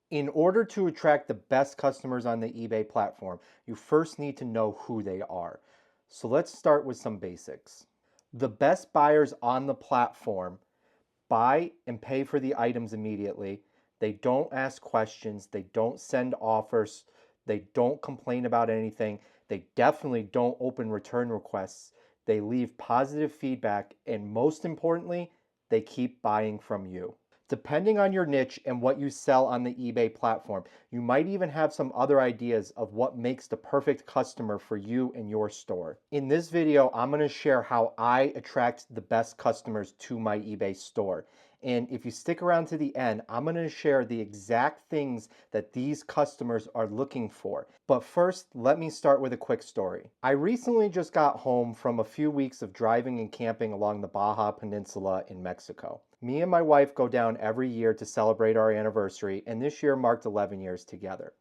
In order to attract the best customers on the eBay platform, you first need to know who they are. So let's start with some basics. The best buyers on the platform buy and pay for the items immediately. They don't ask questions, they don't send offers, they don't complain about anything. They definitely don't open return requests. They leave positive feedback, and most importantly, they keep buying from you. Depending on your niche and what you sell on the eBay platform, you might even have some other ideas of what makes the perfect customer for you and your store. In this video, I'm going to share how I attract the best customers to my eBay store. And if you stick around to the end, I'm going to share the exact things that these customers are looking for. But first, let me start with a quick story. I recently just got home from a few weeks of driving and camping along the Baja Peninsula in Mexico. Me and my wife go down every year to celebrate our anniversary, and this year marked 11 years together.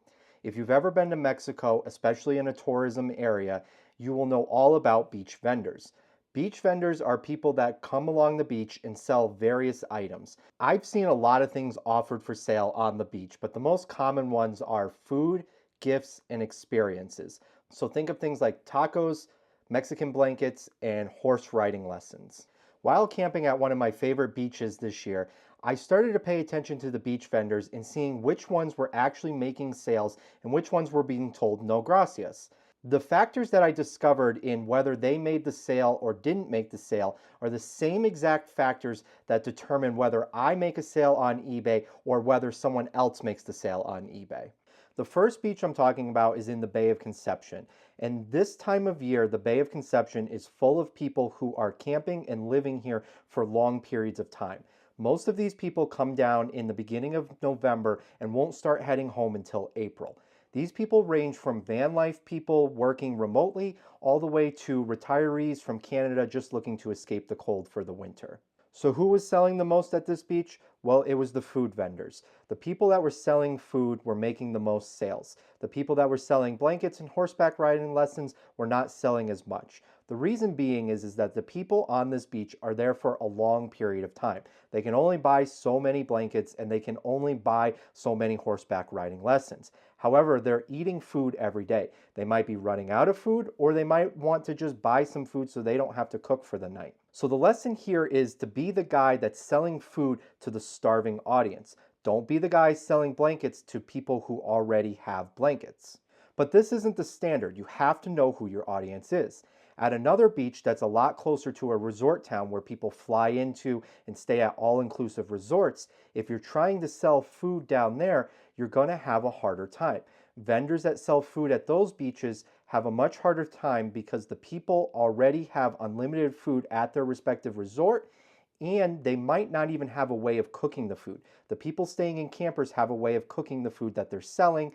If you've ever been to Mexico, especially in a tourism area, you will know all about beach vendors. Beach vendors are people that come along the beach and sell various items. I've seen a lot of things offered for sale on the beach, but the most common ones are food, gifts, and experiences. So think of things like tacos, Mexican blankets, and horse riding lessons. While camping at one of my favorite beaches this year, I started to pay attention to the beach vendors and seeing which ones were actually making sales and which ones were being told no gracias. The factors that I discovered in whether they made the sale or didn't make the sale are the same exact factors that determine whether I make a sale on eBay or whether someone else makes the sale on eBay. The first beach I'm talking about is in the Bay of Conception. And this time of year, the Bay of Conception is full of people who are camping and living here for long periods of time. Most of these people come down in the beginning of November and won't start heading home until April. These people range from van life people working remotely all the way to retirees from Canada just looking to escape the cold for the winter. So who was selling the most at this beach? Well, it was the food vendors. The people that were selling food were making the most sales. The people that were selling blankets and horseback riding lessons were not selling as much. The reason being is that the people on this beach are there for a long period of time. They can only buy so many blankets and they can only buy so many horseback riding lessons. However, they're eating food every day. They might be running out of food, or they might want to just buy some food so they don't have to cook for the night. So the lesson here is to be the guy that's selling food to the starving audience. Don't be the guy selling blankets to people who already have blankets. But this isn't the standard. You have to know who your audience is. At another beach that's a lot closer to a resort town where people fly into and stay at all-inclusive resorts, if you're trying to sell food down there, you're going to have a harder time. Vendors that sell food at those beaches have a much harder time because the people already have unlimited food at their respective resort, and they might not even have a way of cooking the food. The people staying in campers have a way of cooking the food that they're selling,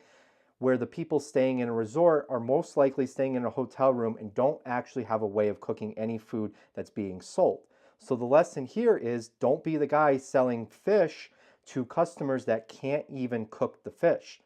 where the people staying in a resort are most likely staying in a hotel room and don't actually have a way of cooking any food that's being sold. So the lesson here is don't be the guy selling fish to customers that can't even cook the fish.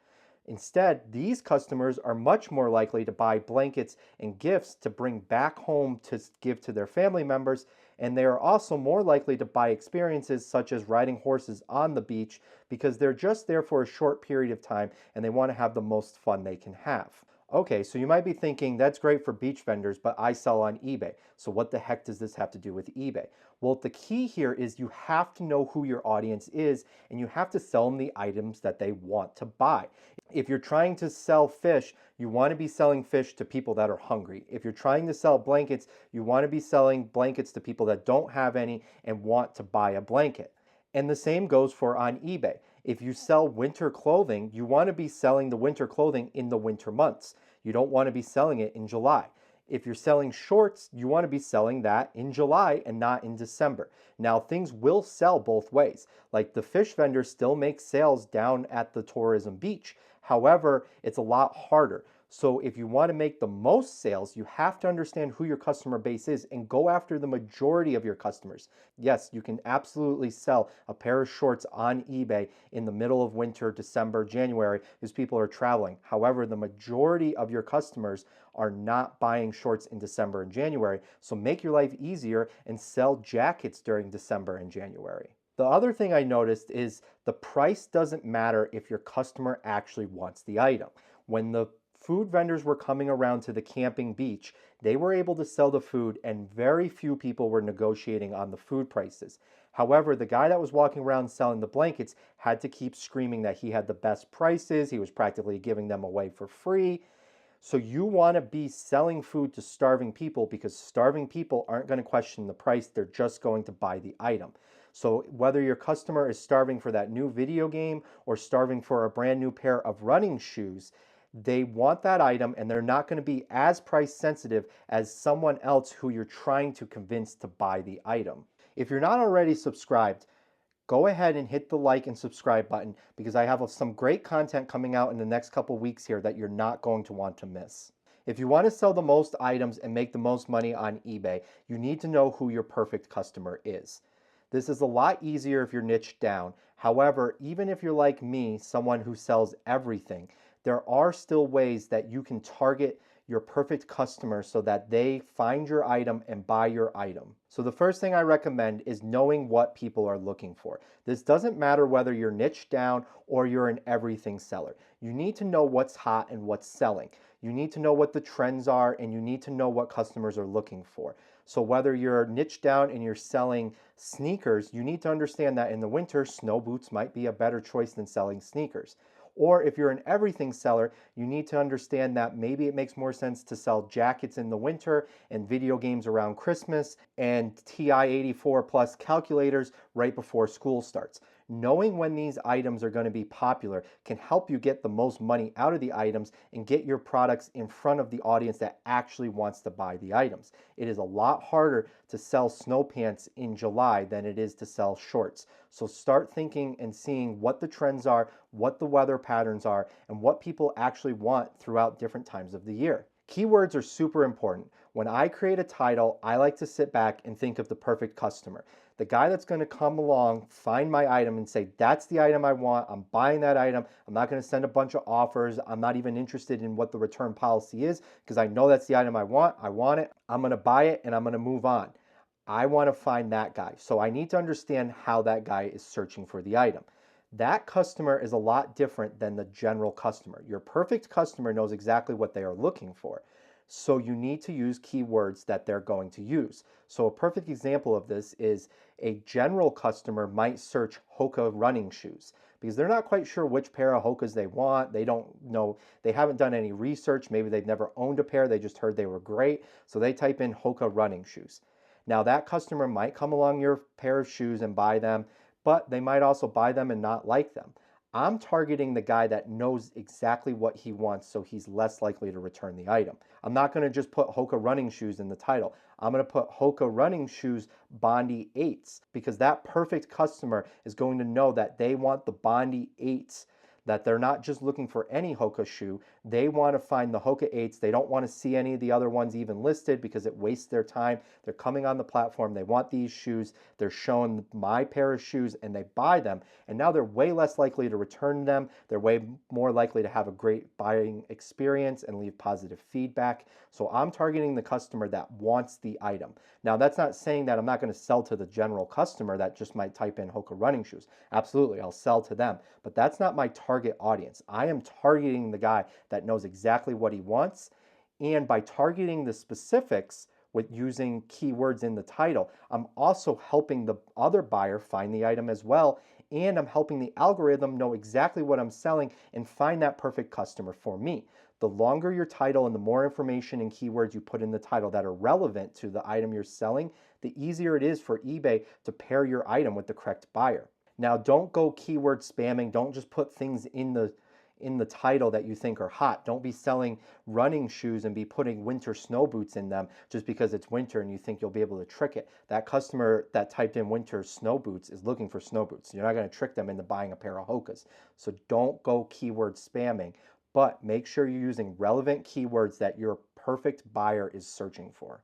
Instead, these customers are much more likely to buy blankets and gifts to bring back home to give to their family members, and they are also more likely to buy experiences such as riding horses on the beach because they're just there for a short period of time and they want to have the most fun they can have. Okay, so you might be thinking that's great for beach vendors, but I sell on eBay. So what the heck does this have to do with eBay? Well, the key here is you have to know who your audience is and you have to sell them the items that they want to buy. If you're trying to sell fish, you want to be selling fish to people that are hungry. If you're trying to sell blankets, you want to be selling blankets to people that don't have any and want to buy a blanket. And the same goes for on eBay. If you sell winter clothing, you want to be selling the winter clothing in the winter months. You don't want to be selling it in July. If you're selling shorts, you want to be selling that in July and not in December. Now, things will sell both ways. Like the fish vendors still make sales down at the tourism beach. However, it's a lot harder. So if you want to make the most sales, you have to understand who your customer base is and go after the majority of your customers. Yes, you can absolutely sell a pair of shorts on eBay in the middle of winter, December, January, because people are traveling. However, the majority of your customers are not buying shorts in December and January. So make your life easier and sell jackets during December and January. The other thing I noticed is the price doesn't matter if your customer actually wants the item. When the food vendors were coming around to the camping beach, they were able to sell the food and very few people were negotiating on the food prices. However, the guy that was walking around selling the blankets had to keep screaming that he had the best prices. He was practically giving them away for free. So you want to be selling food to starving people because starving people aren't going to question the price. They're just going to buy the item. So whether your customer is starving for that new video game or starving for a brand new pair of running shoes, they want that item and they're not going to be as price sensitive as someone else who you're trying to convince to buy the item. If you're not already subscribed, go ahead and hit the like and subscribe button because I have some great content coming out in the next couple weeks here that you're not going to want to miss. If you want to sell the most items and make the most money on eBay, you need to know who your perfect customer is. This is a lot easier if you're niched down. However, even if you're like me, someone who sells everything, there are still ways that you can target your perfect customer so that they find your item and buy your item. So the first thing I recommend is knowing what people are looking for. This doesn't matter whether you're niched down or you're an everything seller. You need to know what's hot and what's selling. You need to know what the trends are and you need to know what customers are looking for. So whether you're niched down and you're selling sneakers, you need to understand that in the winter, snow boots might be a better choice than selling sneakers. Or if you're an everything seller, you need to understand that maybe it makes more sense to sell jackets in the winter and video games around Christmas and TI-84 plus calculators right before school starts. Knowing when these items are going to be popular can help you get the most money out of the items and get your products in front of the audience that actually wants to buy the items. It is a lot harder to sell snow pants in July than it is to sell shorts. So start thinking and seeing what the trends are, what the weather patterns are, and what people actually want throughout different times of the year. Keywords are super important. When I create a title, I like to sit back and think of the perfect customer. The guy that's going to come along, find my item and say, that's the item I want, I'm buying that item, I'm not going to send a bunch of offers, I'm not even interested in what the return policy is because I know that's the item I want it, I'm going to buy it and I'm going to move on. I want to find that guy. So I need to understand how that guy is searching for the item. That customer is a lot different than the general customer. Your perfect customer knows exactly what they are looking for. So you need to use keywords that they're going to use. So a perfect example of this is a general customer might search Hoka running shoes because they're not quite sure which pair of Hokas they want. They don't know, they haven't done any research. Maybe they've never owned a pair. They just heard they were great. So they type in Hoka running shoes. Now that customer might come along your pair of shoes and buy them, but they might also buy them and not like them. I'm targeting the guy that knows exactly what he wants so he's less likely to return the item. I'm not going to just put Hoka running shoes in the title. I'm going to put Hoka running shoes Bondi 8s because that perfect customer is going to know that they want the Bondi 8s, that they're not just looking for any Hoka shoe. They want to find the Hoka 8s. They don't want to see any of the other ones even listed because it wastes their time. They're coming on the platform. They want these shoes. They're shown my pair of shoes and they buy them. And now they're way less likely to return them. They're way more likely to have a great buying experience and leave positive feedback. So I'm targeting the customer that wants the item. Now, that's not saying that I'm not going to sell to the general customer that just might type in Hoka running shoes. Absolutely, I'll sell to them. But that's not my target audience. I am targeting the guy that knows exactly what he wants. And by targeting the specifics with using keywords in the title, I'm also helping the other buyer find the item as well. And I'm helping the algorithm know exactly what I'm selling and find that perfect customer for me. The longer your title and the more information and keywords you put in the title that are relevant to the item you're selling, the easier it is for eBay to pair your item with the correct buyer. Now, don't go keyword spamming. Don't just put things in the title that you think are hot. Don't be selling running shoes and be putting winter snow boots in them just because it's winter and you think you'll be able to trick it. That customer that typed in winter snow boots is looking for snow boots. You're not going to trick them into buying a pair of Hokas. So don't go keyword spamming, but make sure you're using relevant keywords that your perfect buyer is searching for.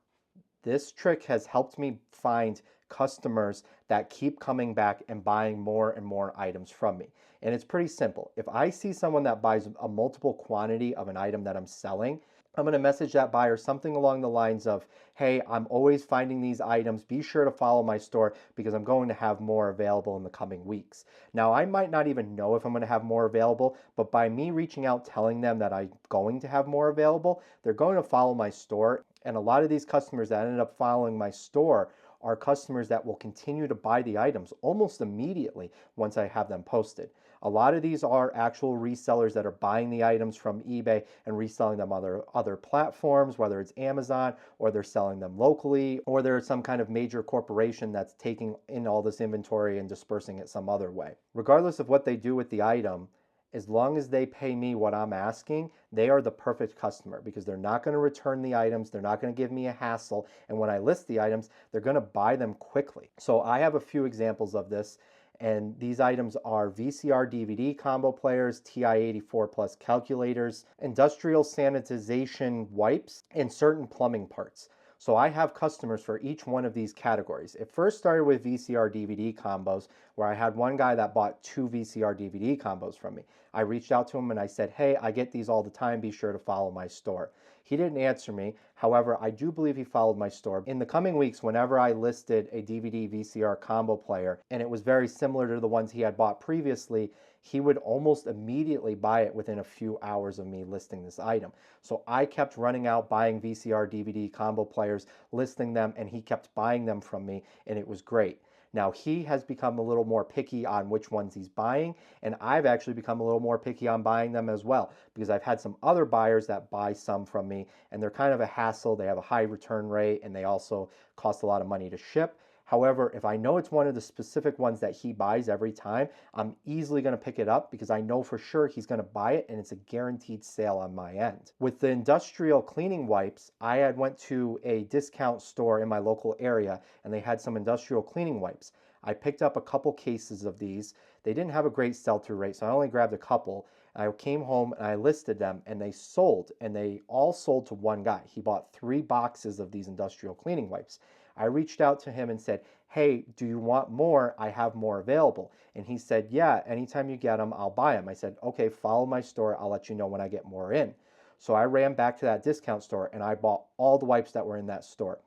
This trick has helped me find customers that keep coming back and buying more and more items from me. And it's pretty simple. If I see someone that buys a multiple quantity of an item that I'm selling, I'm going to message that buyer something along the lines of, hey, I'm always finding these items. Be sure to follow my store because I'm going to have more available in the coming weeks. Now, I might not even know if I'm going to have more available, but by me reaching out, telling them that I'm going to have more available, they're going to follow my store. And a lot of these customers that ended up following my store are customers that will continue to buy the items almost immediately once I have them posted. A lot of these are actual resellers that are buying the items from eBay and reselling them on other platforms, whether it's Amazon or they're selling them locally, or there's some kind of major corporation that's taking in all this inventory and dispersing it some other way. Regardless of what they do with the item, as long as they pay me what I'm asking, they are the perfect customer because they're not going to return the items, they're not going to give me a hassle, and when I list the items, they're going to buy them quickly. So I have a few examples of this. And these items are VCR DVD combo players, TI-84 plus calculators, industrial sanitization wipes, and certain plumbing parts. So I have customers for each one of these categories. It first started with VCR DVD combos, where I had one guy that bought 2 VCR DVD combos from me. I reached out to him and I said, hey, I get these all the time. Be sure to follow my store. He didn't answer me. However, I do believe he followed my store. In the coming weeks, whenever I listed a DVD VCR combo player, and it was very similar to the ones he had bought previously, he would almost immediately buy it within a few hours of me listing this item. So I kept running out buying VCR DVD combo players, listing them, and he kept buying them from me, and it was great. Now he has become a little more picky on which ones he's buying, and I've actually become a little more picky on buying them as well because I've had some other buyers that buy some from me and they're kind of a hassle. They have a high return rate and they also cost a lot of money to ship. However, if I know it's one of the specific ones that he buys every time, I'm easily going to pick it up because I know for sure he's going to buy it and it's a guaranteed sale on my end. With the industrial cleaning wipes, I had went to a discount store in my local area and they had some industrial cleaning wipes. I picked up a couple cases of these. They didn't have a great sell-through rate, so I only grabbed a couple. I came home and I listed them and they sold, and they all sold to one guy. He bought 3 boxes of these industrial cleaning wipes. I reached out to him and said, hey, do you want more? I have more available. And he said, yeah, anytime you get them, I'll buy them. I said, okay, follow my store. I'll let you know when I get more in. So I ran back to that discount store and I bought all the wipes that were in that store.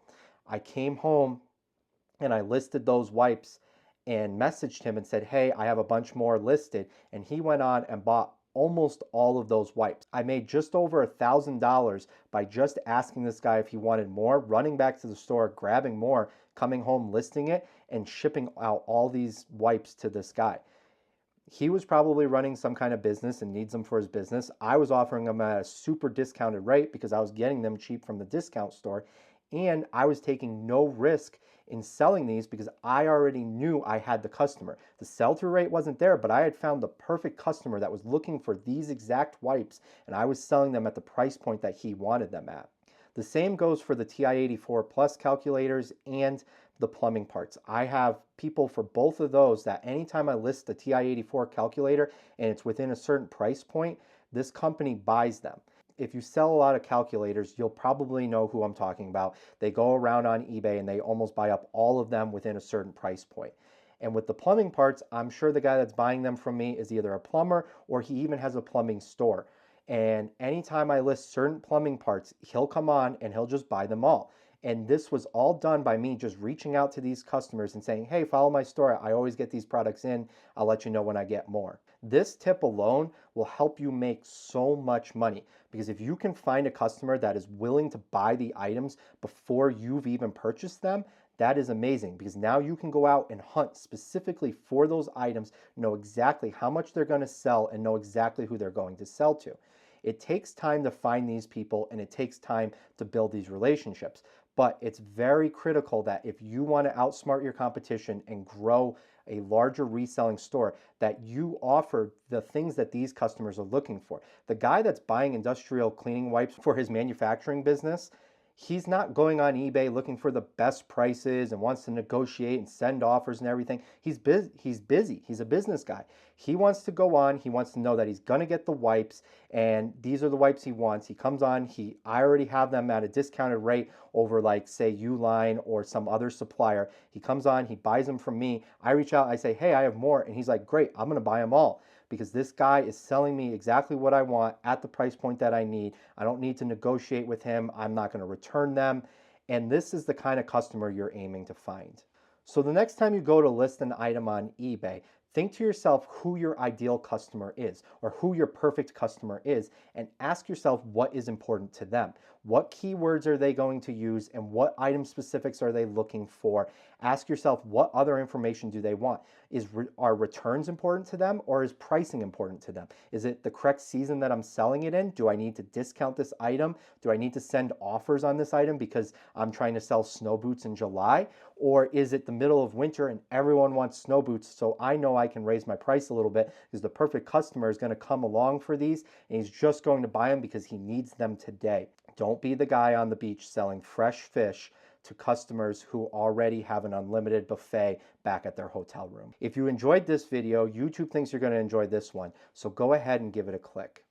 I came home and I listed those wipes and messaged him and said, hey, I have a bunch more listed. And he went on and bought almost all of those wipes. I made just over $1,000 by just asking this guy if he wanted more, running back to the store, grabbing more, coming home, listing it, and shipping out all these wipes to this guy. He was probably running some kind of business and needs them for his business. I was offering them at a super discounted rate because I was getting them cheap from the discount store. And I was taking no risk in selling these because I already knew I had the customer. The sell-through rate wasn't there, but I had found the perfect customer that was looking for these exact wipes, and I was selling them at the price point that he wanted them at. The same goes for the TI-84 Plus calculators and the plumbing parts. I have people for both of those that anytime I list the TI-84 calculator and it's within a certain price point, this company buys them. If you sell a lot of calculators, you'll probably know who I'm talking about. They go around on eBay and they almost buy up all of them within a certain price point. And with the plumbing parts, I'm sure the guy that's buying them from me is either a plumber or he even has a plumbing store. And anytime I list certain plumbing parts, he'll come on and he'll just buy them all. And this was all done by me just reaching out to these customers and saying, hey, follow my store. I always get these products in. I'll let you know when I get more. This tip alone will help you make so much money because if you can find a customer that is willing to buy the items before you've even purchased them, that is amazing because now you can go out and hunt specifically for those items, know exactly how much they're going to sell, and know exactly who they're going to sell to. It takes time to find these people and it takes time to build these relationships. But it's very critical that if you want to outsmart your competition and grow a larger reselling store, that you offer the things that these customers are looking for. The guy that's buying industrial cleaning wipes for his manufacturing business, he's not going on eBay looking for the best prices and wants to negotiate and send offers and everything. He's busy. He's a business guy. He wants to go on. He wants to know that he's going to get the wipes and these are the wipes he wants. He comes on. I already have them at a discounted rate over like say Uline or some other supplier. He comes on. He buys them from me. I reach out. I say, hey, I have more. And he's like, great. I'm going to buy them all. because this guy is selling me exactly what I want at the price point that I need. I don't need to negotiate with him. I'm not going to return them. And this is the kind of customer you're aiming to find. So the next time you go to list an item on eBay, think to yourself who your ideal customer is or who your perfect customer is, and ask yourself what is important to them. What keywords are they going to use and what item specifics are they looking for? Ask yourself what other information do they want? Are returns important to them, or is pricing important to them? Is it the correct season that I'm selling it in? Do I need to discount this item? Do I need to send offers on this item because I'm trying to sell snow boots in July? Or is it the middle of winter and everyone wants snow boots, so I know I can raise my price a little bit because the perfect customer is going to come along for these and he's just going to buy them because he needs them today. Don't be the guy on the beach selling fresh fish to customers who already have an unlimited buffet back at their hotel room. If you enjoyed this video, YouTube thinks you're going to enjoy this one, so go ahead and give it a click.